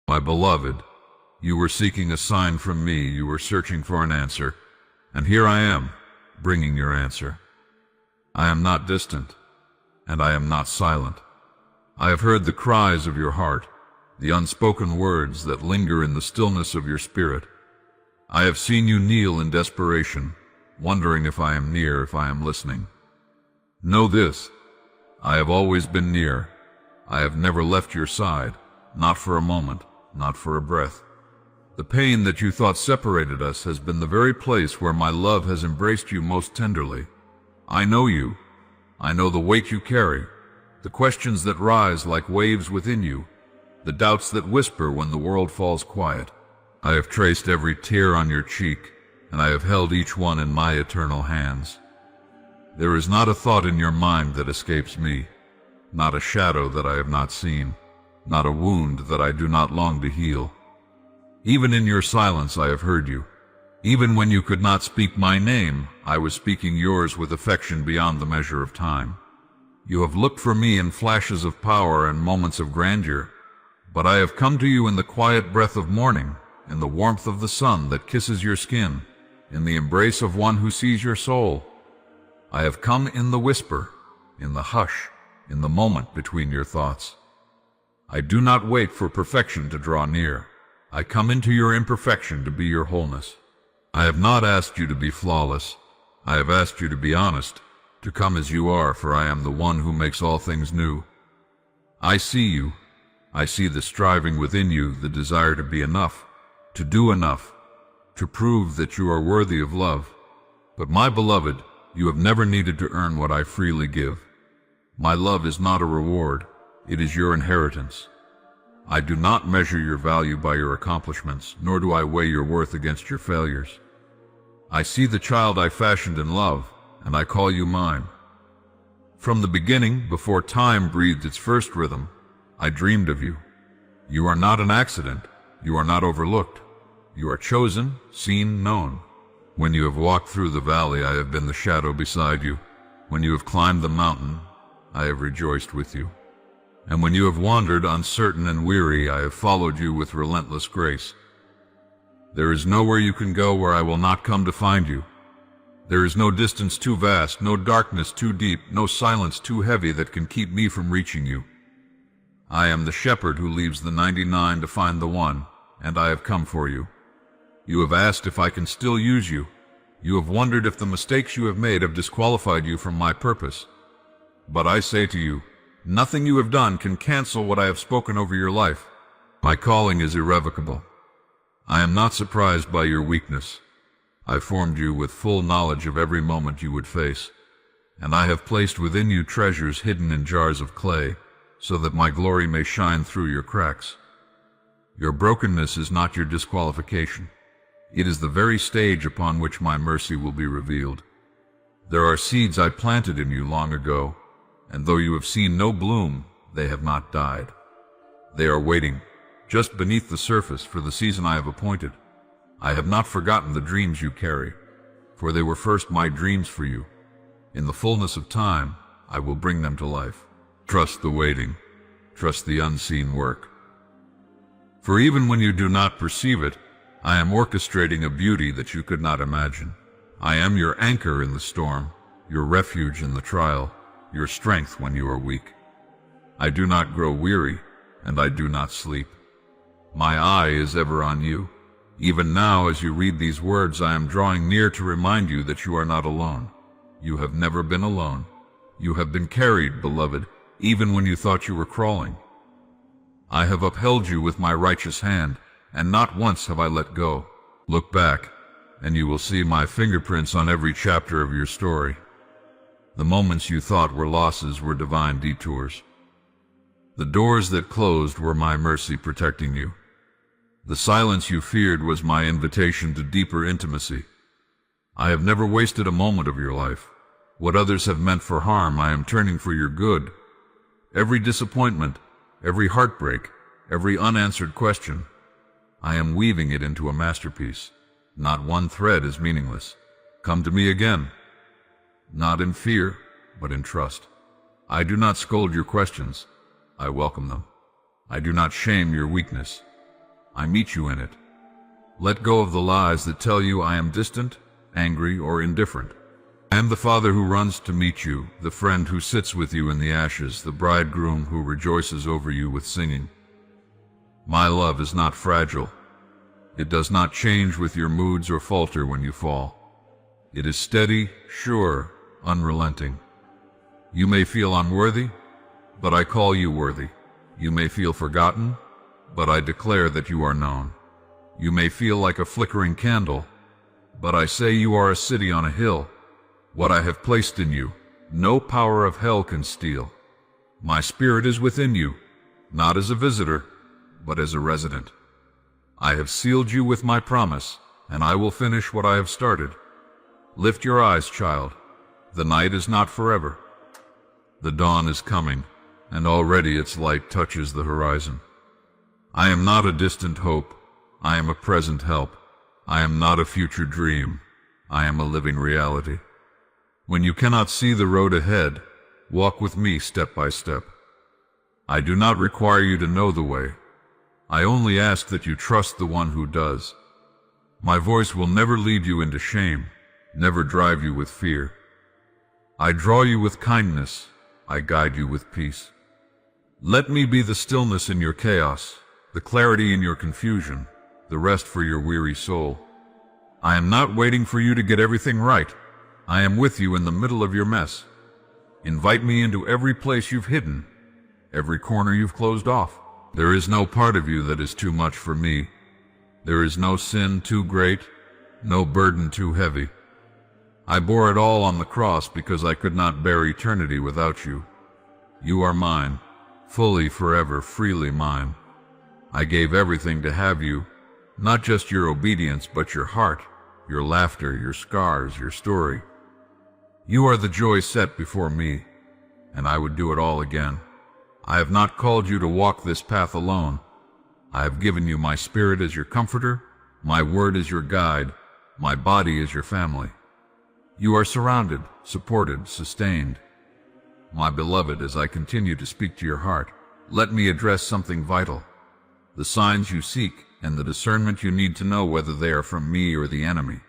My beloved, you were seeking a sign from me, you were searching for an answer, and here I am, bringing your answer. I am not distant, and I am not silent. I have heard the cries of your heart, the unspoken words that linger in the stillness of your spirit. I have seen you kneel in desperation, wondering if I am near, if I am listening. Know this, I have always been near. I have never left your side, not for a moment, not for a breath. The pain that you thought separated us has been the very place where my love has embraced you most tenderly. I know you. I know the weight you carry, the questions that rise like waves within you, the doubts that whisper when the world falls quiet. I have traced every tear on your cheek, and I have held each one in my eternal hands. There is not a thought in your mind that escapes me, not a shadow that I have not seen, not a wound that I do not long to heal. Even in your silence I have heard you. Even when you could not speak my name, I was speaking yours with affection beyond the measure of time. You have looked for me in flashes of power and moments of grandeur, but I have come to you in the quiet breath of morning, in the warmth of the sun that kisses your skin, in the embrace of one who sees your soul. I have come in the whisper, in the hush, in the moment between your thoughts. I do not wait for perfection to draw near. I come into your imperfection to be your wholeness. I have not asked you to be flawless. I have asked you to be honest, to come as you are, for I am the one who makes all things new. I see you. I see the striving within you, the desire to be enough, to do enough, to prove that you are worthy of love. But my beloved, you have never needed to earn what I freely give. My love is not a reward. It is your inheritance. I do not measure your value by your accomplishments, nor do I weigh your worth against your failures. I see the child I fashioned in love, and I call you mine. From the beginning, before time breathed its first rhythm, I dreamed of you. You are not an accident. You are not overlooked. You are chosen, seen, known. When you have walked through the valley, I have been the shadow beside you. When you have climbed the mountain, I have rejoiced with you. And when you have wandered uncertain and weary, I have followed you with relentless grace. There is nowhere you can go where I will not come to find you. There is no distance too vast, no darkness too deep, no silence too heavy that can keep me from reaching you. I am the shepherd who leaves the 99 to find the one, and I have come for you. You have asked if I can still use you. You have wondered if the mistakes you have made have disqualified you from my purpose. But I say to you, nothing you have done can cancel what I have spoken over your life. My calling is irrevocable. I am not surprised by your weakness. I formed you with full knowledge of every moment you would face, and I have placed within you treasures hidden in jars of clay, so that my glory may shine through your cracks. Your brokenness is not your disqualification. It is the very stage upon which my mercy will be revealed. There are seeds I planted in you long ago, and though you have seen no bloom, they have not died. They are waiting, just beneath the surface, for the season I have appointed. I have not forgotten the dreams you carry, for they were first my dreams for you. In the fullness of time, I will bring them to life. Trust the waiting. Trust the unseen work. For even when you do not perceive it, I am orchestrating a beauty that you could not imagine. I am your anchor in the storm, your refuge in the trial, your strength when you are weak. I do not grow weary, and I do not sleep. My eye is ever on you. Even now, as you read these words, I am drawing near to remind you that you are not alone. You have never been alone. You have been carried, beloved, even when you thought you were crawling. I have upheld you with my righteous hand, and not once have I let go. Look back, and you will see my fingerprints on every chapter of your story. The moments you thought were losses were divine detours. The doors that closed were my mercy protecting you. The silence you feared was my invitation to deeper intimacy. I have never wasted a moment of your life. What others have meant for harm, I am turning for your good. Every disappointment, every heartbreak, every unanswered question, I am weaving it into a masterpiece. Not one thread is meaningless. Come to me again. Not in fear, but in trust. I do not scold your questions. I welcome them. I do not shame your weakness. I meet you in it. Let go of the lies that tell you I am distant, angry, or indifferent. I am the father who runs to meet you, the friend who sits with you in the ashes, the bridegroom who rejoices over you with singing. My love is not fragile. It does not change with your moods or falter when you fall. It is steady, sure, unrelenting. You may feel unworthy, but I call you worthy. You may feel forgotten, but I declare that you are known. You may feel like a flickering candle, but I say you are a city on a hill. What I have placed in you, no power of hell can steal. My spirit is within you, not as a visitor, but as a resident. I have sealed you with my promise, and I will finish what I have started. Lift your eyes, child. The night is not forever. The dawn is coming, and already its light touches the horizon. I am not a distant hope. I am a present help. I am not a future dream. I am a living reality. When you cannot see the road ahead, walk with me step by step. I do not require you to know the way. I only ask that you trust the one who does. My voice will never lead you into shame, never drive you with fear. I draw you with kindness. I guide you with peace. Let me be the stillness in your chaos, the clarity in your confusion, the rest for your weary soul. I am not waiting for you to get everything right. I am with you in the middle of your mess. Invite me into every place you've hidden, every corner you've closed off. There is no part of you that is too much for me. There is no sin too great, no burden too heavy. I bore it all on the cross because I could not bear eternity without you. You are mine, fully, forever, freely mine. I gave everything to have you, not just your obedience, but your heart, your laughter, your scars, your story. You are the joy set before me, and I would do it all again. I have not called you to walk this path alone. I have given you my spirit as your comforter, my word as your guide, my body as your family. You are surrounded, supported, sustained. My beloved, as I continue to speak to your heart, let me address something vital. The signs you seek and the discernment you need to know whether they are from me or the enemy.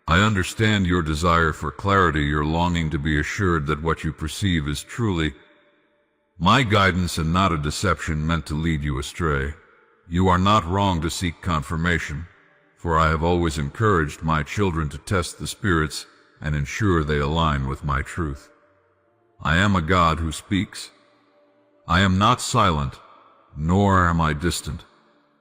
I understand your desire for clarity, your longing to be assured that what you perceive is truly my guidance and not a deception meant to lead you astray. You are not wrong to seek confirmation, for I have always encouraged my children to test the spirits and ensure they align with my truth. I am a God who speaks. I am not silent, nor am I distant.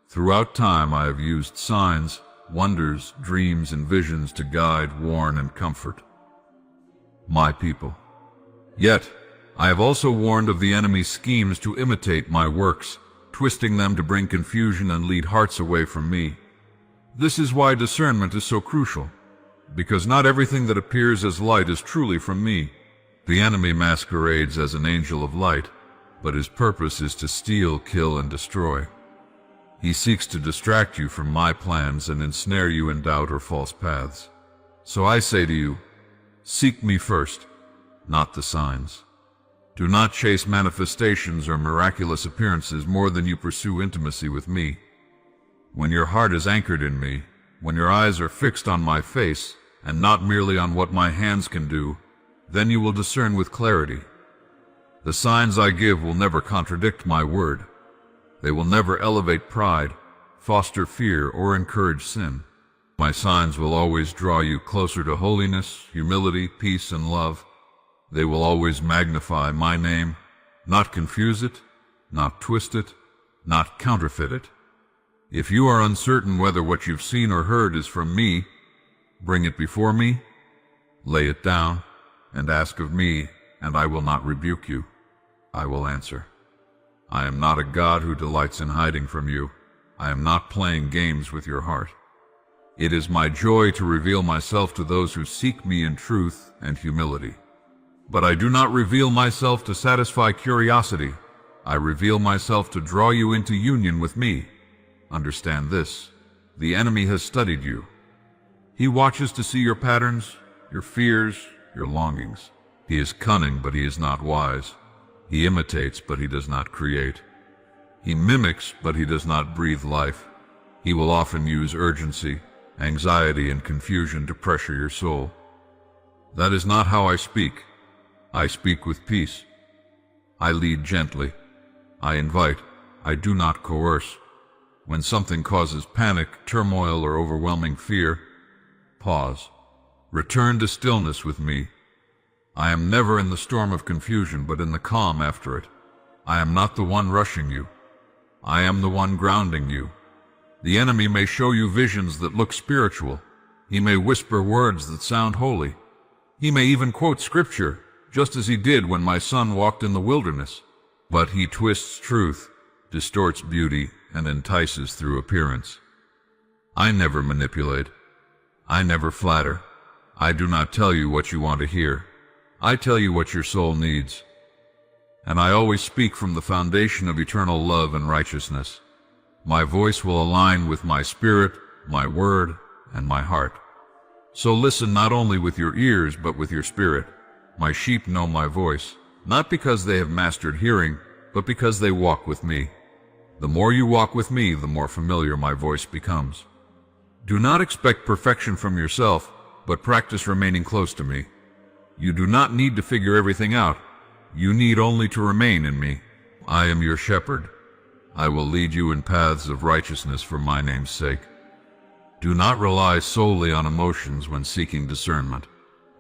Throughout time I have used signs, wonders, dreams, and visions to guide, warn, and comfort my people. Yet, I have also warned of the enemy's schemes to imitate my works, twisting them to bring confusion and lead hearts away from me. This is why discernment is so crucial, because not everything that appears as light is truly from me. The enemy masquerades as an angel of light, but his purpose is to steal, kill, and destroy. He seeks to distract you from my plans and ensnare you in doubt or false paths. So I say to you, seek me first, not the signs. Do not chase manifestations or miraculous appearances more than you pursue intimacy with me. When your heart is anchored in me, when your eyes are fixed on my face and not merely on what my hands can do, then you will discern with clarity. The signs I give will never contradict my word. They will never elevate pride, foster fear, or encourage sin. My signs will always draw you closer to holiness, humility, peace, and love. They will always magnify my name, not confuse it, not twist it, not counterfeit it. If you are uncertain whether what you've seen or heard is from me, bring it before me, lay it down, and ask of me, and I will not rebuke you. I will answer. I am not a God who delights in hiding from you. I am not playing games with your heart. It is my joy to reveal myself to those who seek me in truth and humility. But I do not reveal myself to satisfy curiosity. I reveal myself to draw you into union with me. Understand this: the enemy has studied you. He watches to see your patterns, your fears, your longings. He is cunning, but he is not wise. He imitates, but he does not create. He mimics, but he does not breathe life. He will often use urgency, anxiety, and confusion to pressure your soul. That is not how I speak. I speak with peace. I lead gently. I invite. I do not coerce. When something causes panic, turmoil, or overwhelming fear, pause. Return to stillness with me. I am never in the storm of confusion, but in the calm after it. I am not the one rushing you. I am the one grounding you. The enemy may show you visions that look spiritual. He may whisper words that sound holy. He may even quote scripture, just as he did when my son walked in the wilderness. But he twists truth, distorts beauty, and entices through appearance. I never manipulate. I never flatter. I do not tell you what you want to hear. I tell you what your soul needs. And I always speak from the foundation of eternal love and righteousness. My voice will align with my spirit, my word, and my heart. So listen not only with your ears, but with your spirit. My sheep know my voice, not because they have mastered hearing, but because they walk with me. The more you walk with me, the more familiar my voice becomes. Do not expect perfection from yourself, but practice remaining close to me. You do not need to figure everything out. You need only to remain in me. I am your shepherd. I will lead you in paths of righteousness for my name's sake. Do not rely solely on emotions when seeking discernment.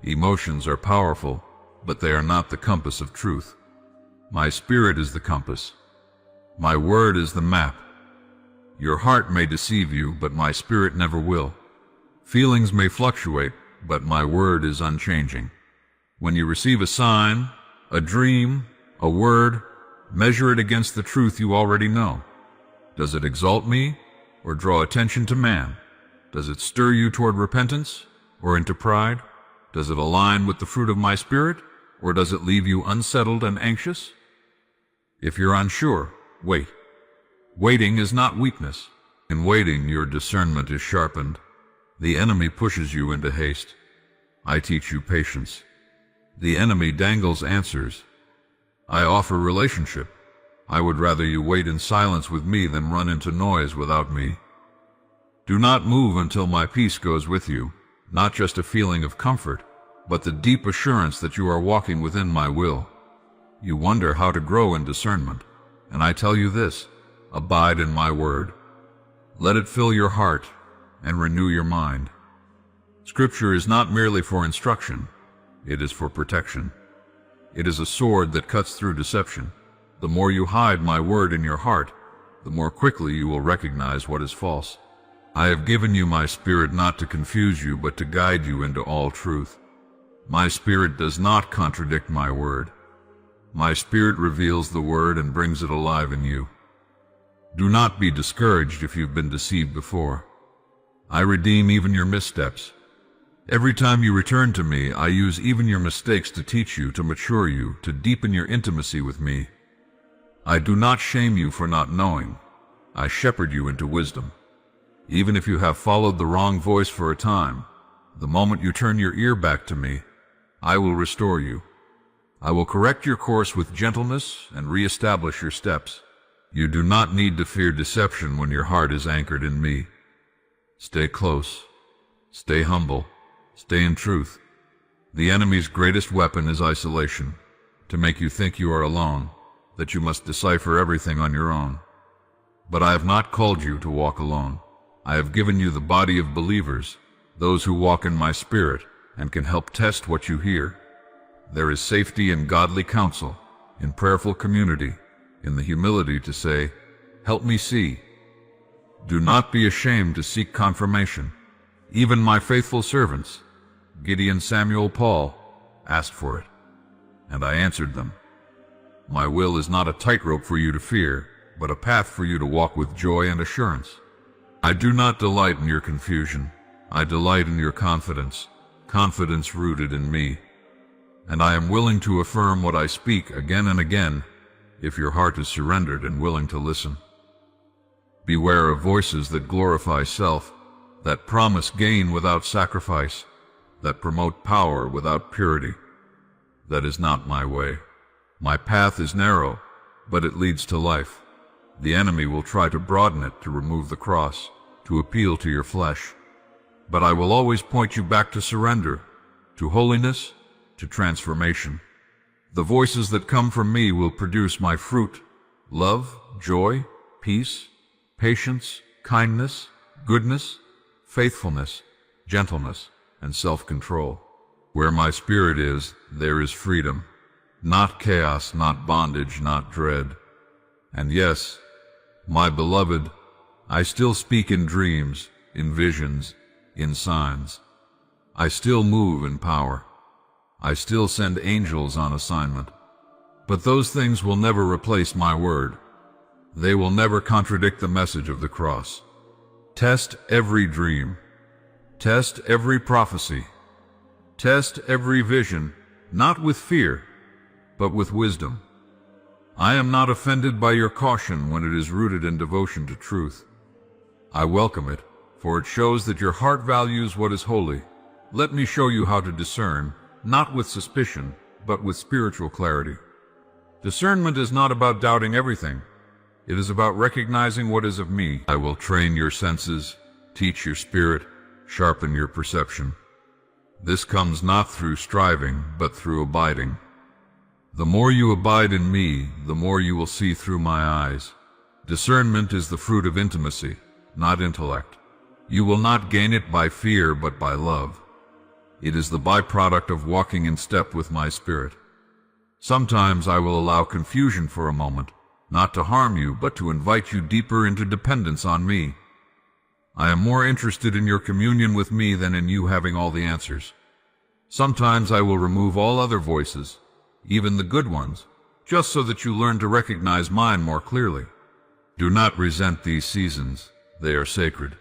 Emotions are powerful, but they are not the compass of truth. My spirit is the compass. My word is the map. Your heart may deceive you, but my spirit never will. Feelings may fluctuate, but my word is unchanging. When you receive a sign, a dream, a word, measure it against the truth you already know. Does it exalt me or draw attention to man? Does it stir you toward repentance or into pride? Does it align with the fruit of my spirit, or does it leave you unsettled and anxious? If you're unsure, wait. Waiting is not weakness. In waiting, your discernment is sharpened. The enemy pushes you into haste. I teach you patience. The enemy dangles answers. I offer relationship. I would rather you wait in silence with me than run into noise without me. Do not move until my peace goes with you, not just a feeling of comfort, but the deep assurance that you are walking within my will. You wonder how to grow in discernment, and I tell you this: abide in my word. Let it fill your heart and renew your mind. Scripture is not merely for instruction, it is for protection. It is a sword that cuts through deception. The more you hide my word in your heart, the more quickly you will recognize what is false. I have given you my spirit not to confuse you, but to guide you into all truth. My spirit does not contradict my word. My spirit reveals the word and brings it alive in you. Do not be discouraged if you've been deceived before. I redeem even your missteps. Every time you return to me, I use even your mistakes to teach you, to mature you, to deepen your intimacy with me. I do not shame you for not knowing. I shepherd you into wisdom. Even if you have followed the wrong voice for a time, the moment you turn your ear back to me, I will restore you. I will correct your course with gentleness and reestablish your steps. You do not need to fear deception when your heart is anchored in me. Stay close. Stay humble. Stay in truth. The enemy's greatest weapon is isolation, to make you think you are alone, that you must decipher everything on your own. But I have not called you to walk alone. I have given you the body of believers, those who walk in my spirit and can help test what you hear. There is safety in godly counsel, in prayerful community, in the humility to say, "Help me see." Do not be ashamed to seek confirmation. Even my faithful servants, Gideon, Samuel, Paul, asked for it, and I answered them. My will is not a tightrope for you to fear, but a path for you to walk with joy and assurance. I do not delight in your confusion. I delight in your confidence, confidence rooted in me. And I am willing to affirm what I speak again and again, if your heart is surrendered and willing to listen. Beware of voices that glorify self, that promise gain without sacrifice, that promote power without purity. That is not my way. My path is narrow, but it leads to life. The enemy will try to broaden it to remove the cross, to appeal to your flesh. But I will always point you back to surrender, to holiness, to transformation. The voices that come from me will produce my fruit: love, joy, peace, patience, kindness, goodness, faithfulness, gentleness, and self-control. Where my spirit is, there is freedom. Not chaos, not bondage, not dread. And yes, my beloved, I still speak in dreams, in visions, in signs. I still move in power. I still send angels on assignment. But those things will never replace my word. They will never contradict the message of the cross. Test every dream. Test every prophecy. Test every vision, not with fear, but with wisdom. I am not offended by your caution when it is rooted in devotion to truth. I welcome it, for it shows that your heart values what is holy. Let me show you how to discern, not with suspicion, but with spiritual clarity. Discernment is not about doubting everything. It is about recognizing what is of me. I will train your senses, teach your spirit, sharpen your perception. This comes not through striving, but through abiding. The more you abide in me, the more you will see through my eyes. Discernment is the fruit of intimacy, not intellect. You will not gain it by fear, but by love. It is the byproduct of walking in step with my spirit. Sometimes I will allow confusion for a moment, not to harm you, but to invite you deeper into dependence on me. I am more interested in your communion with me than in you having all the answers. Sometimes I will remove all other voices, even the good ones, just so that you learn to recognize mine more clearly. Do not resent these seasons. They are sacred.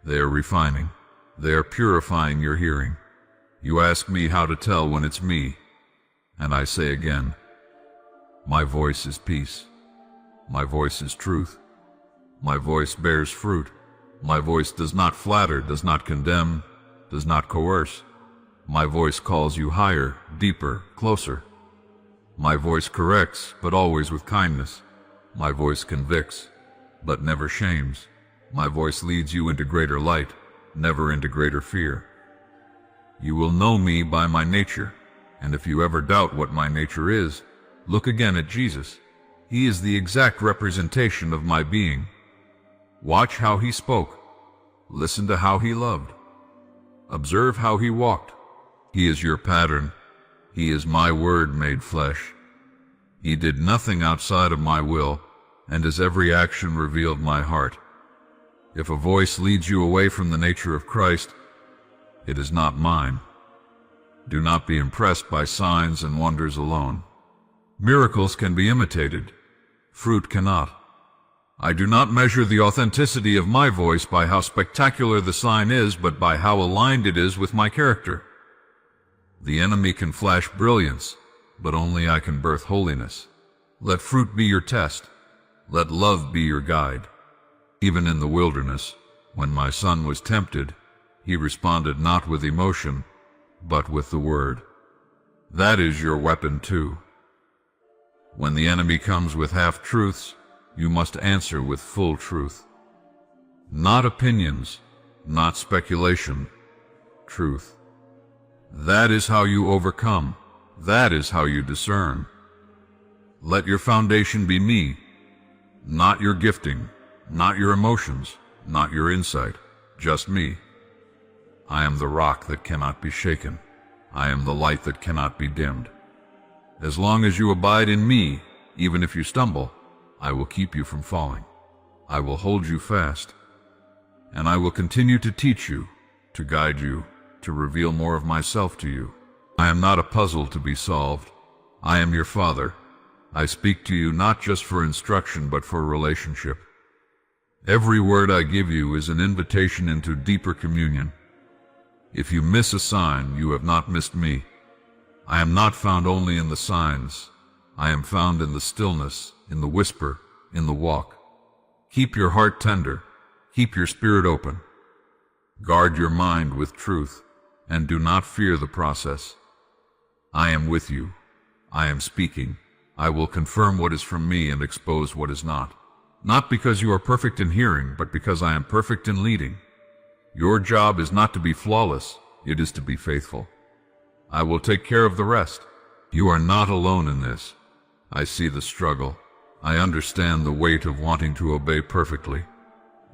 They are refining. They are purifying your hearing. You ask me how to tell when it's me, and I say again, my voice is peace. My voice is truth. My voice bears fruit. My voice does not flatter, does not condemn, does not coerce. My voice calls you higher, deeper, closer. My voice corrects, but always with kindness. My voice convicts, but never shames. My voice leads you into greater light, never into greater fear. You will know me by my nature, and if you ever doubt what my nature is, look again at Jesus. He is the exact representation of my being. Watch how he spoke. Listen to how he loved. Observe how he walked. He is your pattern. He is my word made flesh. He did nothing outside of my will, and his every action revealed my heart. If a voice leads you away from the nature of Christ, it is not mine. Do not be impressed by signs and wonders alone. Miracles can be imitated. Fruit cannot. I do not measure the authenticity of my voice by how spectacular the sign is, but by how aligned it is with my character. The enemy can flash brilliance, but only I can birth holiness. Let fruit be your test. Let love be your guide. Even in the wilderness, when my son was tempted, he responded not with emotion, but with the word. That is your weapon too. When the enemy comes with half-truths, you must answer with full truth. Not opinions, not speculation, truth. That is how you overcome. That is how you discern. Let your foundation be me, not your gifting, not your emotions, not your insight, just me. I am the rock that cannot be shaken. I am the light that cannot be dimmed. As long as you abide in me, even if you stumble, I will keep you from falling. I will hold you fast. And I will continue to teach you, to guide you, to reveal more of myself to you. I am not a puzzle to be solved. I am your Father. I speak to you not just for instruction, but for relationship. Every word I give you is an invitation into deeper communion. If you miss a sign, you have not missed me. I am not found only in the signs. I am found in the stillness, in the whisper, in the walk. Keep your heart tender. Keep your spirit open. Guard your mind with truth, and do not fear the process. I am with you. I am speaking. I will confirm what is from me and expose what is not. not because you are perfect in hearing, but because I am perfect in leading. Your job is not to be flawless, it is to be faithful. I will take care of the rest. You are not alone in this. I see the struggle. I understand the weight of wanting to obey perfectly.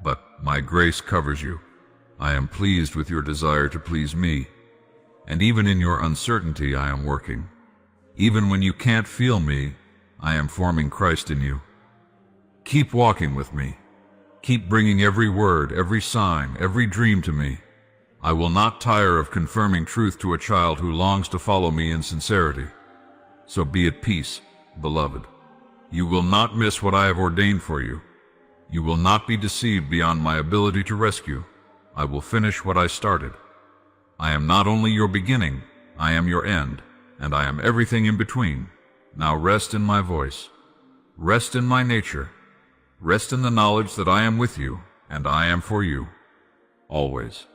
But my grace covers you. I am pleased with your desire to please me. And even in your uncertainty, I am working. Even when you can't feel me, I am forming Christ in you. Keep walking with me. Keep bringing every word, every sign, every dream to me. I will not tire of confirming truth to a child who longs to follow me in sincerity. So be at peace, beloved. You will not miss what I have ordained for you. You will not be deceived beyond my ability to rescue. I will finish what I started. I am not only your beginning, I am your end, and I am everything in between. Now rest in my voice. Rest in my nature. Rest in the knowledge that I am with you, and I am for you. Always.